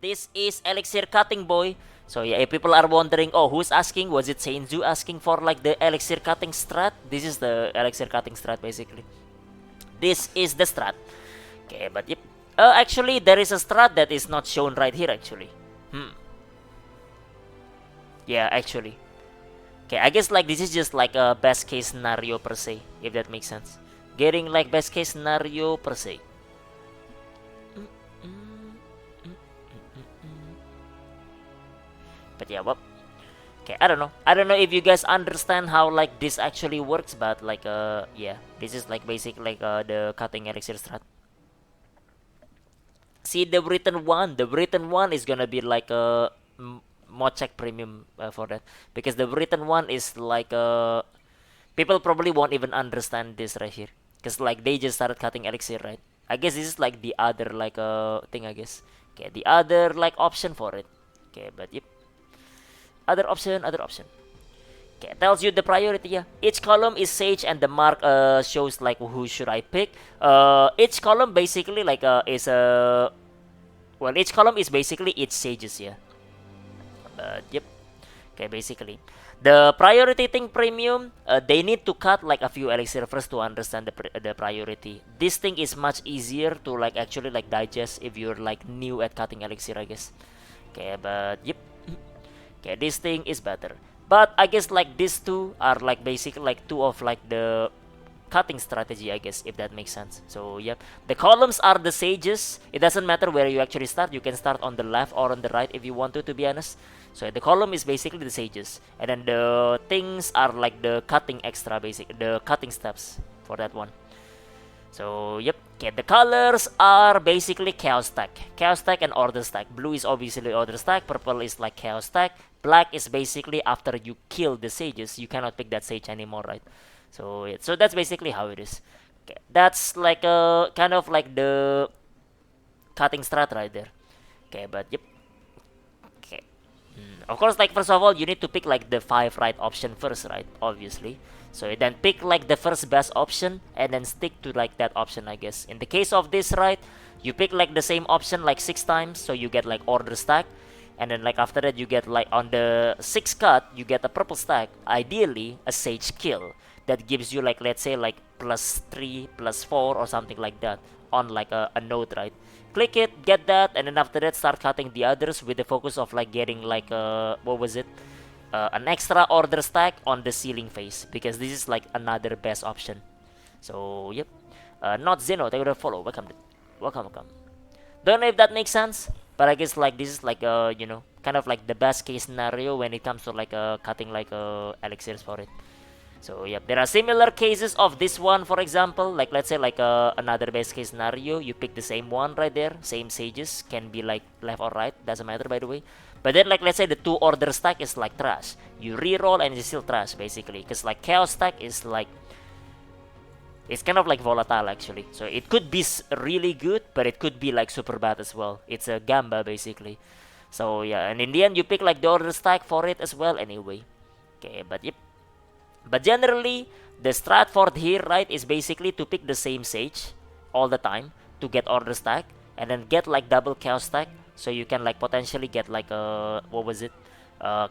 This is Elixir cutting boy. So yeah, if people are wondering, oh, who's asking? Was it Seinzu asking for like the Elixir cutting strat? This is the Elixir cutting strat basically. This is the strat. Okay, but yep. Actually, there is a strat that is not shown right here actually. Yeah, actually. Okay, I guess like this is just like a best case scenario per se, if that makes sense. Getting like best case scenario per se. But yeah, well, okay, I don't know. I don't know if you guys understand how like this actually works, but like yeah, this is like basic like the cutting elixir strat. See the written one. The written one is gonna be like a mod check premium for that because the written one is like people probably won't even understand this right here because like they just started cutting elixir, right? I guess this is like the other like thing, I guess. Okay, the other like option for it. Okay, but yep, other option, other option. Okay, tells you the priority. Yeah, each column is sage and the mark shows like who should I pick. Each column basically like is a well, each column is basically each sages. Yeah, but yep. Okay, basically. The priority thing premium, they need to cut like a few elixir first to understand the priority. This thing is much easier to like actually like digest if you're like new at cutting elixir, I guess. Okay, but yep. Okay, this thing is better. But I guess like these two are like basically like two of like the cutting strategy, I guess, if that makes sense. So yep, the columns are the sages. It doesn't matter where you actually start. You can start on the left or on the right if you want to be honest. So the column is basically the sages, and then the things are like the cutting extra the cutting steps for that one. So yep, okay, the colors are basically chaos stack and order stack. Blue is obviously order stack, purple is like chaos stack, black is basically after you kill the sages, you cannot pick that sage anymore, right? So yeah, so that's basically how it is. Okay, that's like a kind of like the cutting strat right there. Okay, but yep. Okay. Of course, like first of all, you need to pick like the 5 right option first, right? Obviously. So then pick like the first best option and then stick to like that option, I guess. In the case of this, right, you pick like the same option like 6 times, so you get like order stack, and then like after that you get like on the 6 cut you get a purple stack. Ideally, a sage kill that gives you like let's say like +3, +4, or something like that on like a node, right? Click it, get that, and then after that start cutting the others with the focus of like getting like what was it? An extra order stack on the ceiling face because this is like another best option. So yep. Not Zeno, they would have follow. Welcome, welcome, welcome. Don't know if that makes sense, but I guess like this is like you know kind of like the best case scenario when it comes to like cutting like elixirs for it. So yep, there are similar cases of this one, for example, like let's say like another best case scenario, you pick the same one right there, same sages, can be like left or right, doesn't matter by the way. But then like let's say the 2 order stack is like trash, you reroll and it's still trash basically, because like chaos stack is like it's kind of like volatile actually. So it could be really good, but it could be like super bad as well. It's a gamba basically. So yeah, and in the end you pick like the order stack for it as well anyway. Okay, but yep. But generally, the strat for here, right, is basically to pick the same sage all the time to get order stack and then get like double chaos stack, so you can like potentially get like a what was it?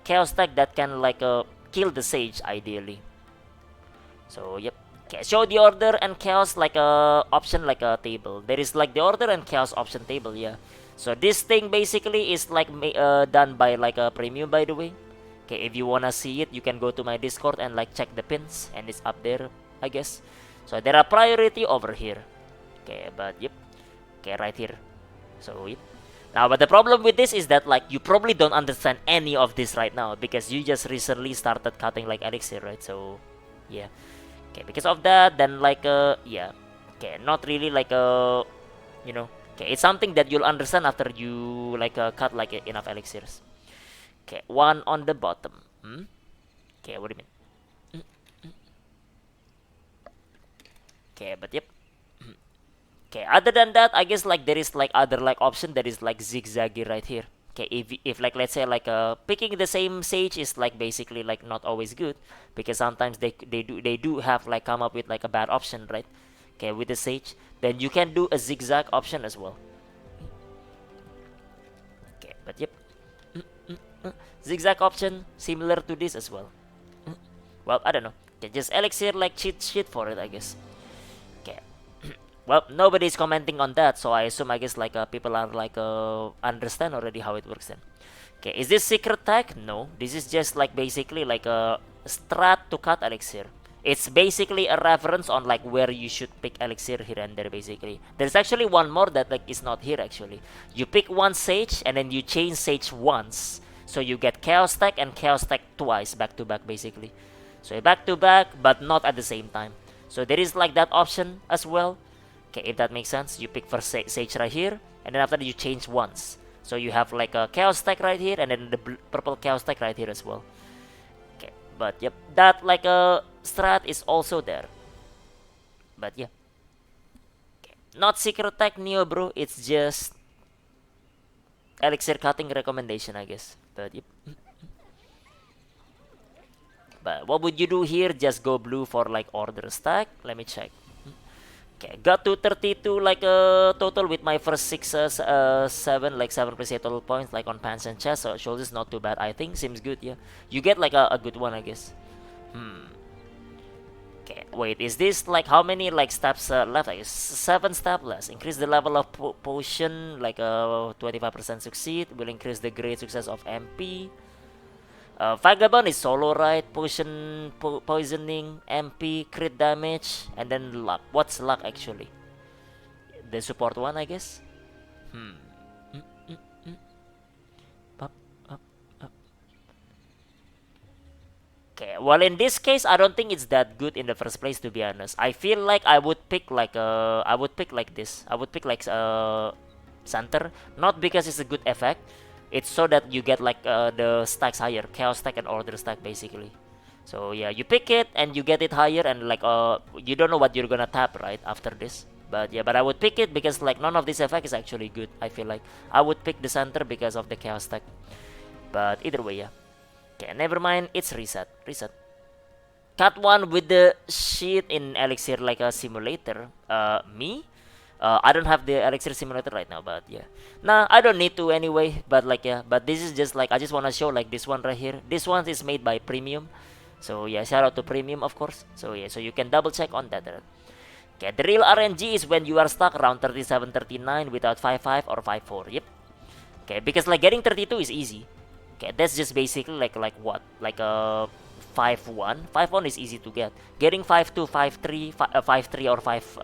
Chaos stack that can like kill the sage ideally. So yep. Okay, show the order and chaos like a option like a table. There is like the order and chaos option table, yeah. So this thing basically is like done by like a premium, by the way. Okay, if you wanna see it, you can go to my Discord and like check the pins, and it's up there, I guess. So there are priority over here. Okay, but yep. Okay, right here. So yep. Now, but the problem with this is that like you probably don't understand any of this right now because you just recently started cutting like elixir, right? So yeah. Okay, because of that, then like yeah. Okay, not really like you know. Okay, it's something that you'll understand after you like cut like enough elixirs. Okay, one on the bottom. Okay, what do you mean? Okay, but yep. Okay, other than that, I guess like there is like other like option that is like zigzaggy right here. Okay, if like let's say like picking the same sage is like basically like not always good because sometimes they do have like come up with like a bad option, right? Okay, with the sage, then you can do a zigzag option as well. But yep. Zigzag option similar to this as well. Well, I don't know. Okay, just Elixir like cheat sheet for it, I guess. Okay. Well, nobody's commenting on that, so I assume I guess like people are like understand already how it works then. Okay, is this secret tag? No, this is just like basically like a strat to cut Elixir. It's basically a reference on like where you should pick Elixir here and there basically. There's actually one more that like is not here actually. You pick one Sage and then you change Sage once. So you get Chaos Tag and Chaos Tag twice back to back basically. So back to back but not at the same time. So there is like that option as well. Okay, if that makes sense. You pick first Sage right here and then after that you change once. So you have like a Chaos Tag right here and then the purple Chaos Tag right here as well. Okay, but yep, that like a strat is also there. But yeah. Okay. Not secret tag Neo bro, it's just Elixir cutting recommendation I guess. But yep. But what would you do here? Just go blue for like order stack. Let me check. Okay, got to 32 like total with my first 7 like 7% total points like on pants and chest. So shoulders not too bad I think. Seems good, yeah. You get like a good one I guess. Okay, wait, is this like how many like steps left? I guess 7 steps less. Increase the level of potion like 25% succeed. Will increase the grade success of MP. Vagabond is solo, right? Potion, poisoning, MP, crit damage, and then luck. What's luck actually? The support one, I guess. Up, up, up. Okay, well in this case, I don't think it's that good in the first place. To be honest, I feel like I would pick like I would pick like this. I would pick like Center, not because it's a good effect. It's so that you get like the stacks higher, chaos stack and order stack basically. So yeah, you pick it and you get it higher and like you don't know what you're gonna tap right after this. But yeah, but I would pick it because like none of this effect is actually good. I feel like I would pick the center because of the chaos stack. But either way, yeah. Okay, never mind. It's reset. Reset. Cut one with the sheet in Elixir like a simulator. Me? I don't have the Elixir simulator right now, but yeah. Nah, I don't need to anyway. But like yeah, but this is just like I just wanna show like this one right here. This one is made by Premium, so yeah, shout out to Premium of course. So yeah, so you can double check on that. Okay, the real RNG is when you are stuck around 37, 39 without 5-5 or 5-4. Yep. Okay, because like getting 32 is easy. Okay, that's just basically like what like a 5-1. 5-1 is easy to get. Getting 5-2, 5-3, 5-3 or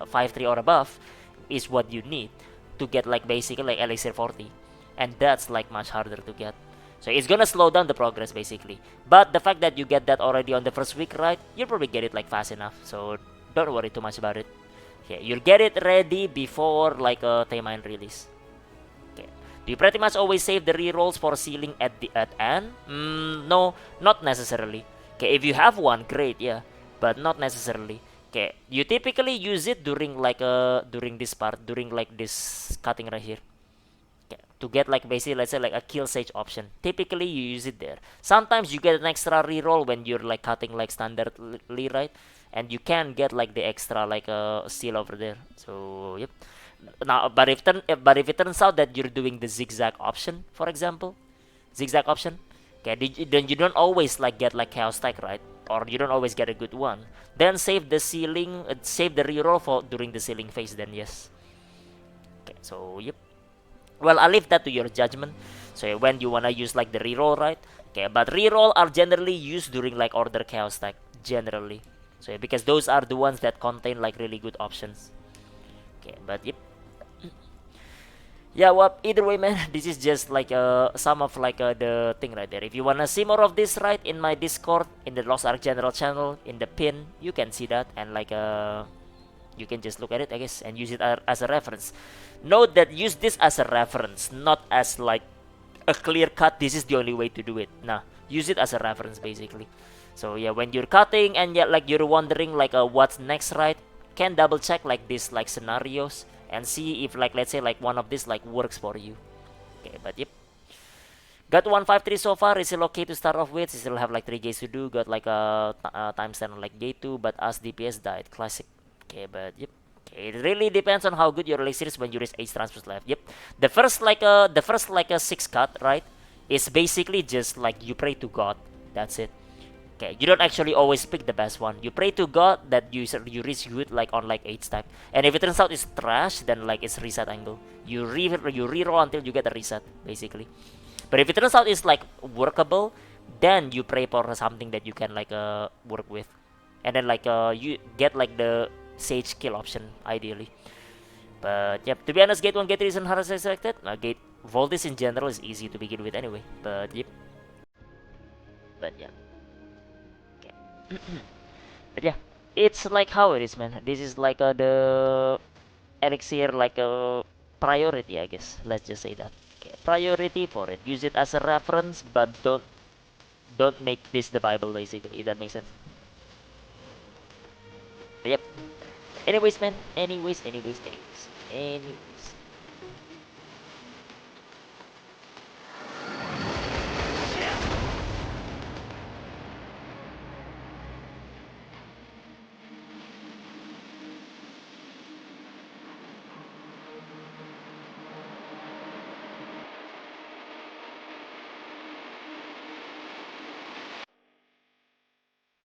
5-3 or above is what you need to get like basically like Elixir 40, and that's like much harder to get. So it's gonna slow down the progress basically. But the fact that you get that already on the first week, right? You'll probably get it like fast enough. So don't worry too much about it. Okay, you'll get it ready before like a Taymine release. Okay. Do you pretty much always save the rerolls for sealing at the end? No, not necessarily. Okay, if you have one, great, yeah, but not necessarily. Okay, you typically use it during like during this part, during like this cutting right here. Okay, to get like basically let's say like a kill sage option. Typically you use it there. Sometimes you get an extra reroll when you're like cutting like standardly, right? And you can get like the extra like a seal over there. So yep. Now, but if it turns out that you're doing the zigzag option, for example, zigzag option, okay, then you don't always like get like chaos tag, right? Or you don't always get a good one. Then save the ceiling, save the reroll for during the ceiling phase. Then yes. Okay, so yep. Well, I'll leave that to your judgment. So when you wanna use like the reroll, right? Okay, but reroll are generally used during like order chaos tag generally. So yeah, because those are the ones that contain like really good options. Okay, but yep. Yeah, well, either way, man, this is just like some of like the thing right there. If you wanna see more of this, right, in my Discord, in the Lost Ark General channel, in the pin, you can see that, and like you can just look at it, I guess, and use it as a reference. Note that use this as a reference, not as like a clear cut. This is the only way to do it. Nah, use it as a reference basically. So yeah, when you're cutting and yeah, like you're wondering like what's next, right? Can double check like this like scenarios and see if like let's say like one of these like works for you. Okay, but yep. Got 153 so far. Is still okay to start off with. Still have like 3 gates to do. Got like a time stand on like gate 2, but as DPS died. Classic. Okay, but yep. It really depends on how good your elixir is when you raise 8 transfers left. Yep. The first like a 6 cut, right? Is basically just like you pray to God. That's it. Okay, you don't actually always pick the best one. You pray to God that you reach good like on like 8 stack. And if it turns out it's trash, then like it's reset angle. You reroll until you get a reset, basically. But if it turns out it's like workable, then you pray for something that you can like work with. And then like you get like the Sage kill option ideally. But yep, to be honest, Gate 1, Gate 3 isn't hard as expected. Gate Voltis in general is easy to begin with anyway. But yep. But yeah. Okay. But yeah, it's like how it is, man. This is like the Elixir like a priority, I guess. Let's just say that. Okay, priority for it. Use it as a reference, but don't make this the Bible, basically. If that makes sense. But yep. Anyways, man. Anyways.